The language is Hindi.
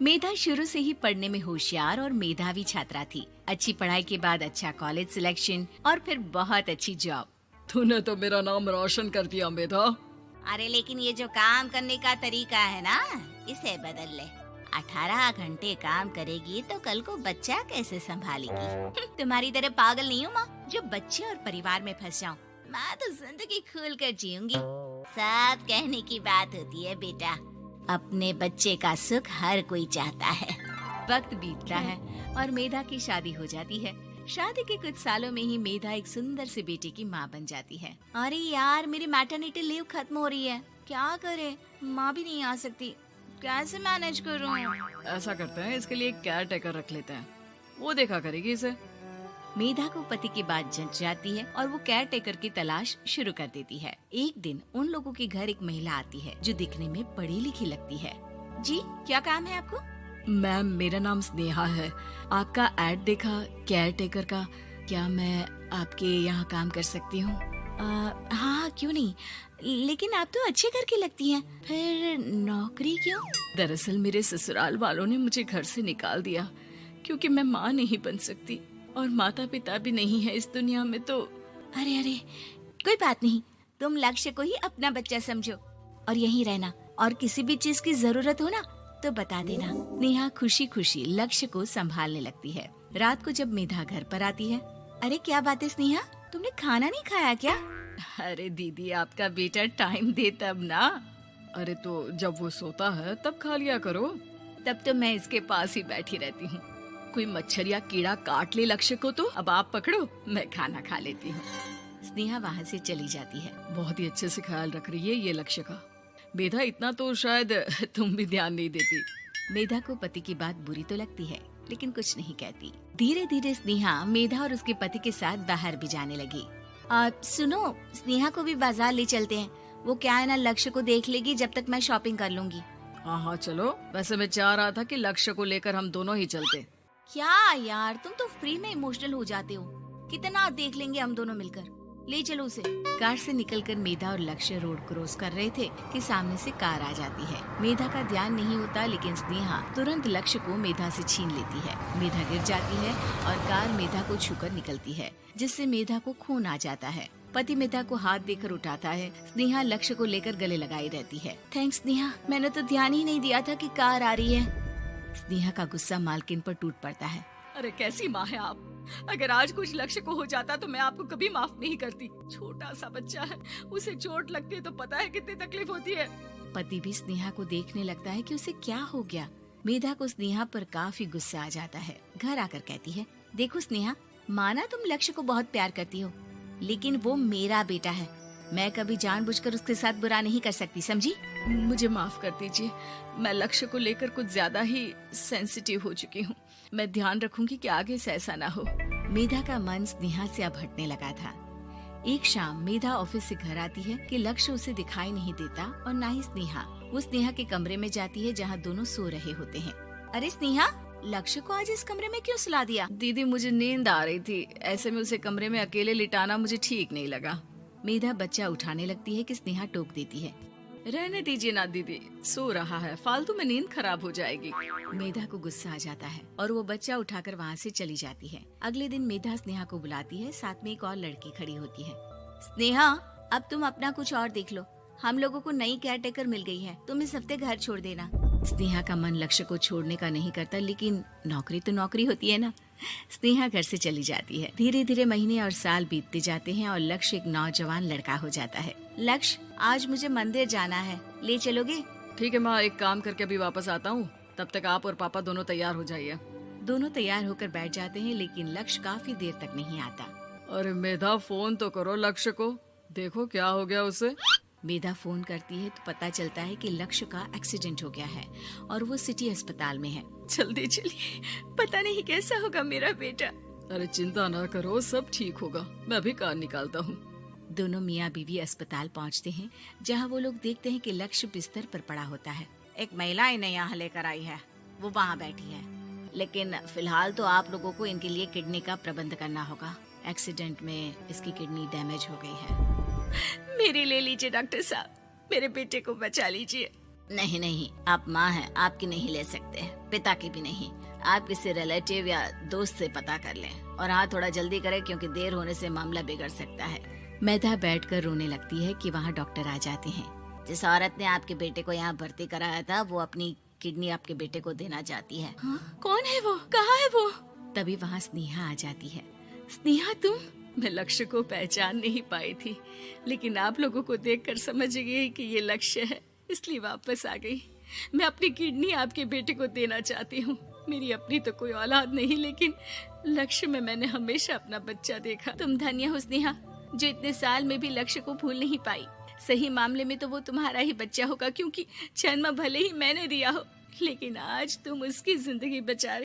मेधा शुरू से ही पढ़ने में होशियार और मेधावी छात्रा थी। अच्छी पढ़ाई के बाद अच्छा कॉलेज सिलेक्शन और फिर बहुत अच्छी जॉब। तूने तो मेरा नाम रोशन कर दिया मेधा। अरे लेकिन ये जो काम करने का तरीका है ना, इसे बदल ले। 18 घंटे काम करेगी तो कल को बच्चा कैसे संभालेगी? तुम्हारी तरह पागल नहीं हूँ माँ, जो बच्चे और परिवार में फंस जाऊँ। मैं तो जिंदगी खुल कर जीऊंगी। सब कहने की बात होती है बेटा, अपने बच्चे का सुख हर कोई चाहता है। वक्त बीतता है और मेधा की शादी हो जाती है। शादी के कुछ सालों में ही मेधा एक सुंदर से बेटे की माँ बन जाती है। अरे यार, मेरी मैटरनिटी लीव खत्म हो रही है, क्या करे? माँ भी नहीं आ सकती, कैसे मैनेज करूँ? ऐसा करते हैं, इसके लिए एक केयर टेकर रख लेते हैं, वो देखा करेगी इसे। मेधा को पति की बात जंच जाती है और वो केयर टेकर की तलाश शुरू कर देती है। एक दिन उन लोगों के घर एक महिला आती है जो दिखने में पढ़ी लिखी लगती है। जी, क्या काम है आपको? मैम, मेरा नाम स्नेहा है। आपका एड देखा केयर टेकर का, क्या मैं आपके यहाँ काम कर सकती हूँ? हाँ, क्यों नहीं, लेकिन आप तो अच्छे घर की लगती हैं, फिर नौकरी क्यों? दरअसल मेरे ससुराल वालों ने मुझे घर से निकाल दिया क्योंकि मैं माँ नहीं बन सकती और माता पिता भी नहीं है इस दुनिया में। तो अरे अरे, कोई बात नहीं, तुम लक्ष्य को ही अपना बच्चा समझो और यहीं रहना, और किसी भी चीज की जरूरत हो ना तो बता देना। नेहा खुशी खुशी लक्ष्य को संभालने लगती है। रात को जब मेधा घर पर आती है, अरे क्या बात है स्नेहा, तुमने खाना नहीं खाया क्या? अरे दीदी, आपका बेटा टाइम दे तब ना। अरे तो जब वो सोता है तब खा लिया करो। तब तो मैं इसके पास ही बैठी रहती हूँ। कोई मच्छर या कीड़ा काट ले लक्ष्य को तो अब आप पकड़ो, मैं खाना खा लेती हूँ। स्नेहा वहाँ से चली जाती है। बहुत ही अच्छे से ख्याल रख रही है ये लक्ष्य का। मेधा, इतना तो शायद तुम भी ध्यान नहीं देती। मेधा को पति की बात बुरी तो लगती है, लेकिन कुछ नहीं कहती। धीरे धीरे स्नेहा मेधा और उसके पति के साथ बाहर भी जाने लगी। सुनो, स्नेहा को भी बाजार ले चलते हैं, वो क्या है ना, लक्ष्य को देख लेगी जब तक मैं शॉपिंग कर लूंगी। हाँ हाँ चलो, वैसे मैं चाह रहा था कि लक्ष्य को लेकर हम दोनों ही चलते। क्या यार, तुम तो फ्री में इमोशनल हो जाते हो, कितना देख लेंगे हम दोनों मिलकर, ले चलो उसे। कार से निकलकर मेधा और लक्ष्य रोड क्रॉस कर रहे थे कि सामने से कार आ जाती है। मेधा का ध्यान नहीं होता, लेकिन स्नेहा तुरंत लक्ष्य को मेधा से छीन लेती है। मेधा गिर जाती है और कार मेधा को छूकर निकलती है, जिससे मेधा को खून आ जाता है। पति मेधा को हाथ देकर उठाता है। स्नेहा लक्ष्य को लेकर गले लगाई रहती है। थैंक्स स्नेहा, मैंने तो ध्यान ही नहीं दिया था कि कार आ रही है। स्नेहा का गुस्सा मालकिन पर टूट पड़ता है। अरे कैसी माँ है आप, अगर आज कुछ लक्ष्य को हो जाता तो मैं आपको कभी माफ नहीं करती। छोटा सा बच्चा है, उसे चोट लगती है तो पता है कितनी तकलीफ होती है। पति भी स्नेहा को देखने लगता है कि उसे क्या हो गया। मेधा को स्नेहा पर काफी गुस्सा आ जाता है। घर आकर कहती है, देखो स्नेहा, माना तुम लक्ष्य को बहुत प्यार करती हो, लेकिन वो मेरा बेटा है, मैं कभी जानबूझकर उसके साथ बुरा नहीं कर सकती, समझी? मुझे माफ कर दीजिए, मैं लक्ष्य को लेकर कुछ ज्यादा ही सेंसिटिव हो चुकी हूँ। मैं ध्यान रखूंगी कि आगे से ऐसा ना हो। मेधा का मन स्नेहा से अब हटने लगा था। एक शाम मेधा ऑफिस से घर आती है कि लक्ष्य उसे दिखाई नहीं देता और ना ही स्नेहा। वो स्नेहा के कमरे में जाती है जहाँ दोनों सो रहे होते हैं। अरे स्नेहा, लक्ष्य को आज इस कमरे में क्यों सुला दिया? दीदी, मुझे नींद आ रही थी, ऐसे में उसे कमरे में अकेले लिटाना मुझे ठीक नहीं लगा। मेधा बच्चा उठाने लगती है कि स्नेहा टोक देती है। रहने दीजिए ना दीदी, सो रहा है, फालतू में नींद खराब हो जाएगी। मेधा को गुस्सा आ जाता है और वो बच्चा उठाकर वहाँ से चली जाती है। अगले दिन मेधा स्नेहा को बुलाती है, साथ में एक और लड़की खड़ी होती है। स्नेहा, अब तुम अपना कुछ और देख लो, हम लोगों को नई केयर टेकर मिल गई है, तुम इस हफ्ते घर छोड़ देना। स्नेहा का मन लक्ष्य को छोड़ने का नहीं करता, लेकिन नौकरी तो नौकरी होती है ना। स्नेहा घर से चली जाती है। धीरे धीरे महीने और साल बीतते जाते हैं और लक्ष्य एक नौजवान लड़का हो जाता है। लक्ष्य, आज मुझे मंदिर जाना है, ले चलोगे? ठीक है माँ, एक काम करके अभी वापस आता हूँ, तब तक आप और पापा दोनों तैयार हो जाइए। दोनों तैयार होकर बैठ जाते हैं, लेकिन लक्ष्य काफी देर तक नहीं आता। अरे मेधा, फोन तो करो लक्ष्य को, देखो क्या हो गया उसे। मेधा फोन करती है तो पता चलता है कि लक्ष्य का एक्सीडेंट हो गया है और वो सिटी अस्पताल में है। जल्दी चलिए, पता नहीं कैसा होगा मेरा बेटा। अरे चिंता ना करो, सब ठीक होगा, मैं अभी कार निकालता हूँ। दोनों मियाँ बीवी अस्पताल पहुँचते हैं, जहाँ वो लोग देखते हैं कि लक्ष्य बिस्तर पर पड़ा होता है। एक महिला इन्हें यहाँ लेकर आई है, वो वहाँ बैठी है, लेकिन फिलहाल तो आप लोगों को इनके लिए किडनी का प्रबंध करना होगा। एक्सीडेंट में इसकी किडनी डैमेज हो गई है। मेरी ले लीजिए डॉक्टर साहब, मेरे बेटे को बचा लीजिए। नहीं नहीं, आप माँ हैं, आपकी नहीं ले सकते, पिता की भी नहीं। आप किसी रिलेटिव या दोस्त से पता कर लें और हाँ थोड़ा जल्दी करें क्योंकि देर होने से मामला बिगड़ सकता है। मेधा बैठकर रोने लगती है कि वहाँ डॉक्टर आ जाते हैं। जिस औरत ने आपके बेटे को यहाँ भर्ती कराया था वो अपनी किडनी आपके बेटे को देना चाहती है। हाँ? कौन है वो? कहाँ है वो? तभी वहाँ स्नेहा आ जाती है। स्नेहा तुम? मैं लक्ष्य को पहचान नहीं पाई थी, लेकिन आप लोगों को देखकर समझ गई कि ये लक्ष्य है, इसलिए वापस आ गई। मैं अपनी किडनी आपके बेटे को देना चाहती हूँ। मेरी अपनी तो कोई औलाद नहीं, लेकिन लक्ष्य में मैंने हमेशा अपना बच्चा देखा। तुम धन्य हो स्नेहा, जो इतने साल में भी लक्ष्य को भूल नहीं पाई। सही मामले में तो वो तुम्हारा ही बच्चा होगा, क्योंकि जन्म भले ही मैंने दिया हो, लेकिन आज तुम उसकी जिंदगी बचा